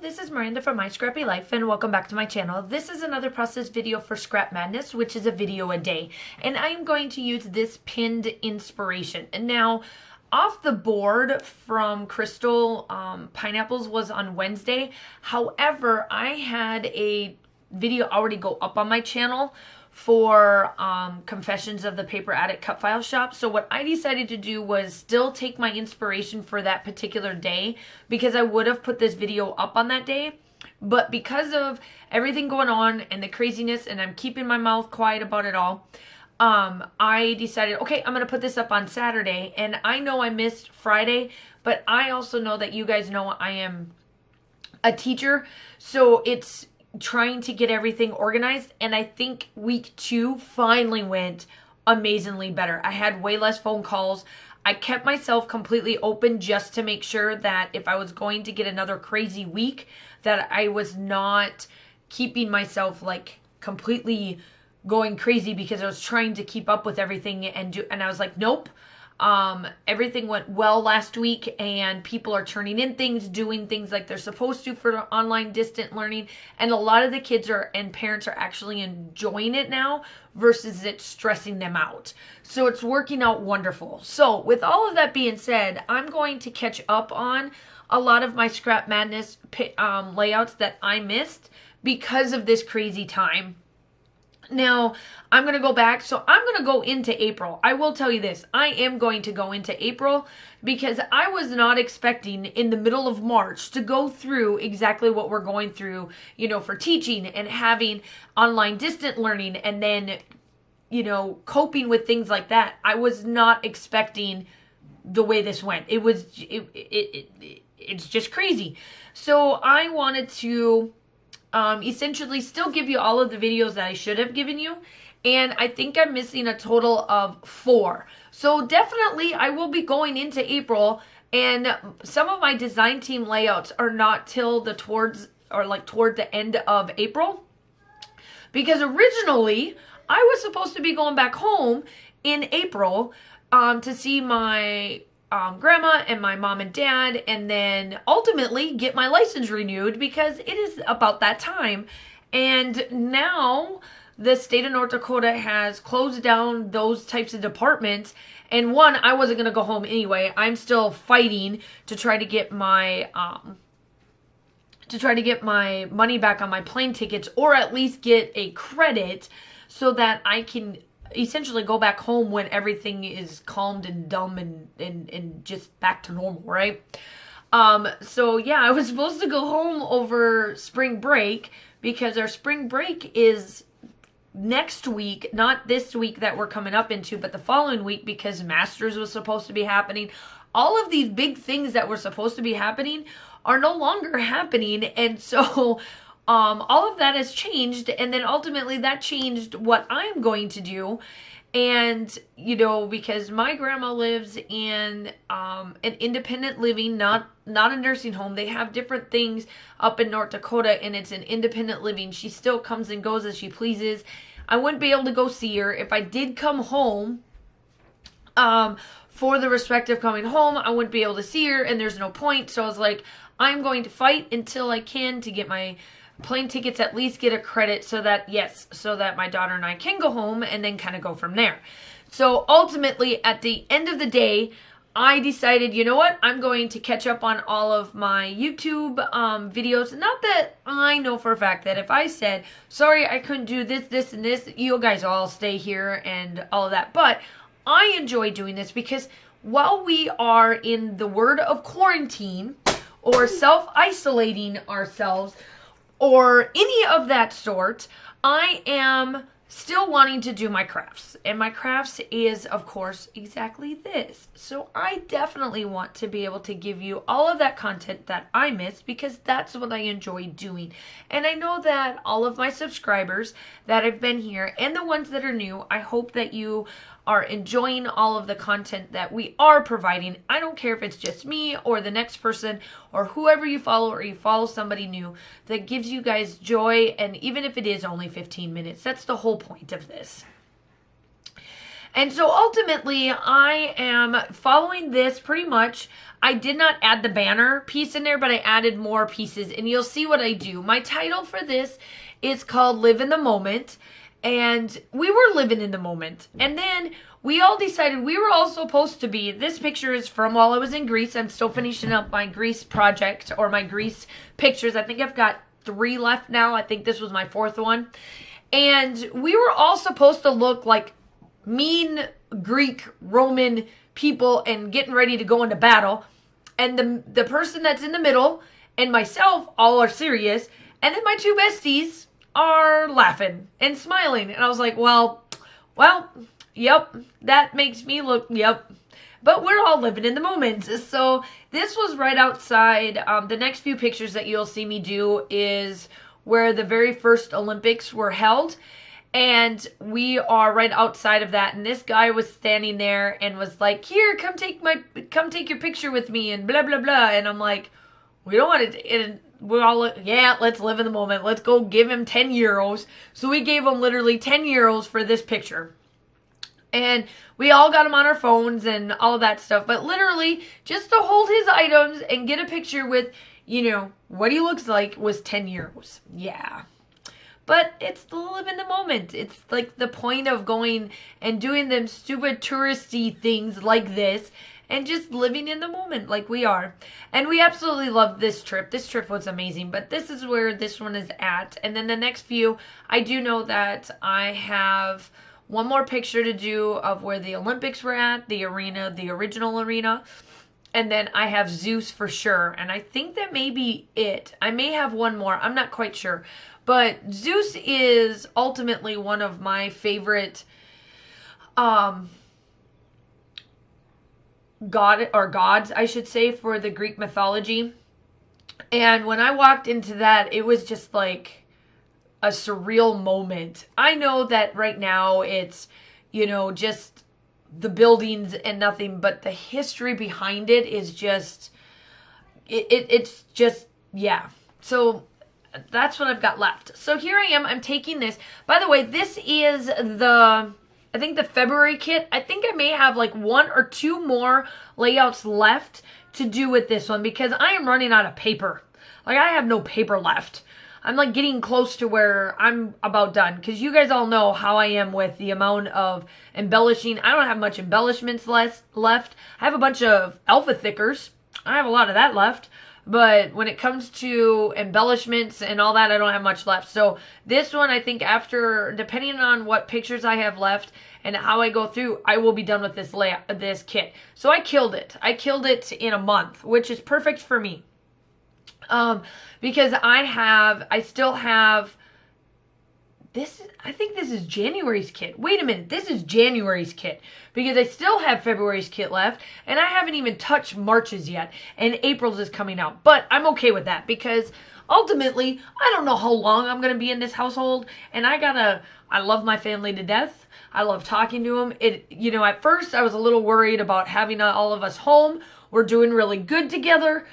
this is Miranda from My Scrappy Life and welcome back to my channel. This is another process video for Scrapmadness, which is a video a day. And I'm going to use this pinned inspiration. And now, off the board from Crystal, pineapples was on Wednesday. However, I had a video already go up on my channel for Confessions of the Paper Addict Cut File Shop. So what I decided to do was still take my inspiration for that particular day, because I would have put this video up on that day. But because of everything going on and the craziness, and I'm keeping my mouth quiet about it all, I decided, okay, I'm going to put this up on Saturday. And I know I missed Friday, but I also know that you guys know I am a teacher. So it's trying to get everything organized, and I think week 2 finally went amazingly better. I had way less phone calls. I kept myself completely open just to make sure that if I was going to get another crazy week, that I was not keeping myself like completely going crazy, because I was trying to keep up with everything and I was like, nope. Everything went well last week, and people are turning in things, doing things like they're supposed to for online distant learning. And a lot of the kids and parents are actually enjoying it now versus it stressing them out. So it's working out wonderful. So with all of that being said, I'm going to catch up on a lot of my Scrapmadness layouts that I missed because of this crazy time. Now, I'm going to go back. So I'm going to go into April. I will tell you this. I am going to go into April because I was not expecting in the middle of March to go through exactly what we're going through, you know, for teaching and having online distant learning and then, you know, coping with things like that. I was not expecting the way this went. It's just crazy. So I wanted to essentially still give you all of the videos that I should have given you. And I think I'm missing a total of 4. So definitely I will be going into April, and some of my design team layouts are not till toward the end of April. Because originally I was supposed to be going back home in April to see my grandma and my mom and dad, and then ultimately get my license renewed, because it is about that time. And now the state of North Dakota has closed down those types of departments. And one, I wasn't going to go home anyway. I'm still fighting to try to get my money back on my plane tickets, or at least get a credit so that I can essentially go back home when everything is calmed and dumb and just back to normal, right? So yeah, I was supposed to go home over spring break, because our spring break is next week, not this week that we're coming up into, but the following week, because Masters was supposed to be happening. All of these big things that were supposed to be happening are no longer happening, and so all of that has changed, and then ultimately that changed what I'm going to do. And, you know, because my grandma lives in an independent living, not a nursing home. They have different things up in North Dakota, and it's an independent living. She still comes and goes as she pleases. I wouldn't be able to go see her. If I did come home, for the respect of coming home, I wouldn't be able to see her, and there's no point. So I was like, I'm going to fight until I can to get my plane tickets, at least get a credit, so that my daughter and I can go home, and then kind of go from there. So ultimately, at the end of the day, I decided, you know what, I'm going to catch up on all of my YouTube videos. Not that I know for a fact that if I said, sorry, I couldn't do this, and this, you guys all stay here and all of that. But I enjoy doing this because while we are in the word of quarantine or self-isolating ourselves, or any of that sort, I am still wanting to do my crafts. And my crafts is, of course, exactly this. So I definitely want to be able to give you all of that content that I missed, because that's what I enjoy doing. And I know that all of my subscribers that have been here and the ones that are new, I hope that you are enjoying all of the content that we are providing. I don't care if it's just me or the next person or whoever you follow, or you follow somebody new, that gives you guys joy. And even if it is only 15 minutes, that's the whole point of this. And so ultimately, I am following this pretty much. I did not add the banner piece in there, but I added more pieces, and you'll see what I do. My title for this is called Live in the Moment, and we were living in the moment. And then we all decided we were all supposed to be, this picture is from while I was in Greece. I'm still finishing up my Greece project, or my Greece pictures. I think I've got 3 left now. I think this was my 4th one. And we were all supposed to look like mean Greek, Roman people and getting ready to go into battle. And the person that's in the middle and myself all are serious. And then my 2 besties are laughing and smiling. And I was like, well, yep, that makes me look, yep. But we're all living in the moment. So this was right outside. The next few pictures that you'll see me do is where the very first Olympics were held. And we are right outside of that. And this guy was standing there and was like, here, come take your picture with me and blah, blah, blah. And I'm like, we don't want it. And we're all, yeah, let's live in the moment. Let's go give him 10 euros. So we gave him literally 10 euros for this picture. And we all got him on our phones and all of that stuff. But literally, just to hold his items and get a picture with, you know, what he looks like was 10 euros. Yeah. But it's the live in the moment. It's like the point of going and doing them stupid touristy things like this and just living in the moment like we are. And we absolutely love this trip. This trip was amazing, but this is where this one is at. And then the next few, I do know that I have one more picture to do of where the Olympics were at, the arena, the original arena. And then I have Zeus for sure. And I think that may be it. I may have one more. I'm not quite sure. But Zeus is ultimately one of my favorite gods, I should say, for the Greek mythology. And when I walked into that, it was just like a surreal moment. I know that right now it's, you know, just the buildings and nothing, but the history behind it is just, it's just, yeah. So that's what I've got left. So here I am. I'm taking this. By the way, this is I think the February kit. I think I may have like 1 or 2 more layouts left to do with this one because I am running out of paper. Like I have no paper left. I'm like getting close to where I'm about done because you guys all know how I am with the amount of embellishing. I don't have much embellishments left. I have a bunch of alpha thickers. I have a lot of that left. But when it comes to embellishments and all that, I don't have much left. So this one, I think after, depending on what pictures I have left and how I go through, I will be done with this kit. So I killed it. I killed it in a month, which is perfect for me. Because I still have this, I think this is January's kit. Wait a minute, this is January's kit because I still have February's kit left and I haven't even touched March's yet and April's is coming out. But I'm okay with that because ultimately, I don't know how long I'm going to be in this household and I love my family to death. I love talking to them. You know, at first I was a little worried about having all of us home. We're doing really good together.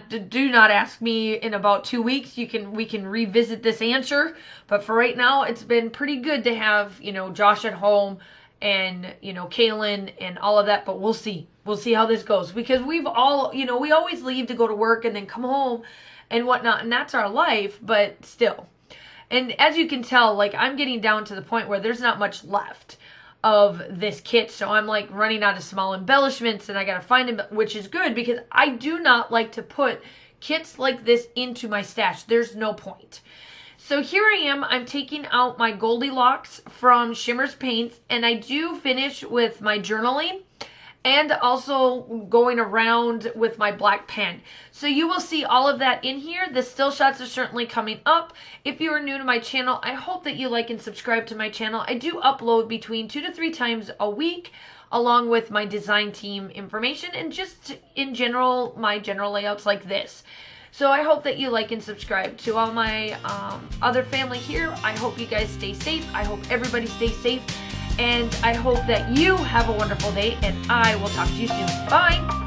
Do not ask me in about 2 weeks. We can revisit this answer. But for right now, it's been pretty good to have, you know, Josh at home and, you know, Kaylin and all of that. But we'll see. We'll see how this goes. Because we've all, you know, we always leave to go to work and then come home and whatnot. And that's our life. But still. And as you can tell, like, I'm getting down to the point where there's not much left of this kit, so I'm like running out of small embellishments and I gotta find them, which is good because I do not like to put kits like this into my stash. There's no point. So here I am. I'm taking out my Goldilocks from Shimmer's Paints and I do finish with my journaling and also going around with my black pen. So you will see all of that in here. The still shots are certainly coming up. If you are new to my channel, I hope that you like and subscribe to my channel. I do upload between 2 to 3 times a week, along with my design team information and just in general, my general layouts like this. So I hope that you like and subscribe. To all my other family here, I hope you guys stay safe. I hope everybody stays safe. And I hope that you have a wonderful day, and I will talk to you soon. Bye!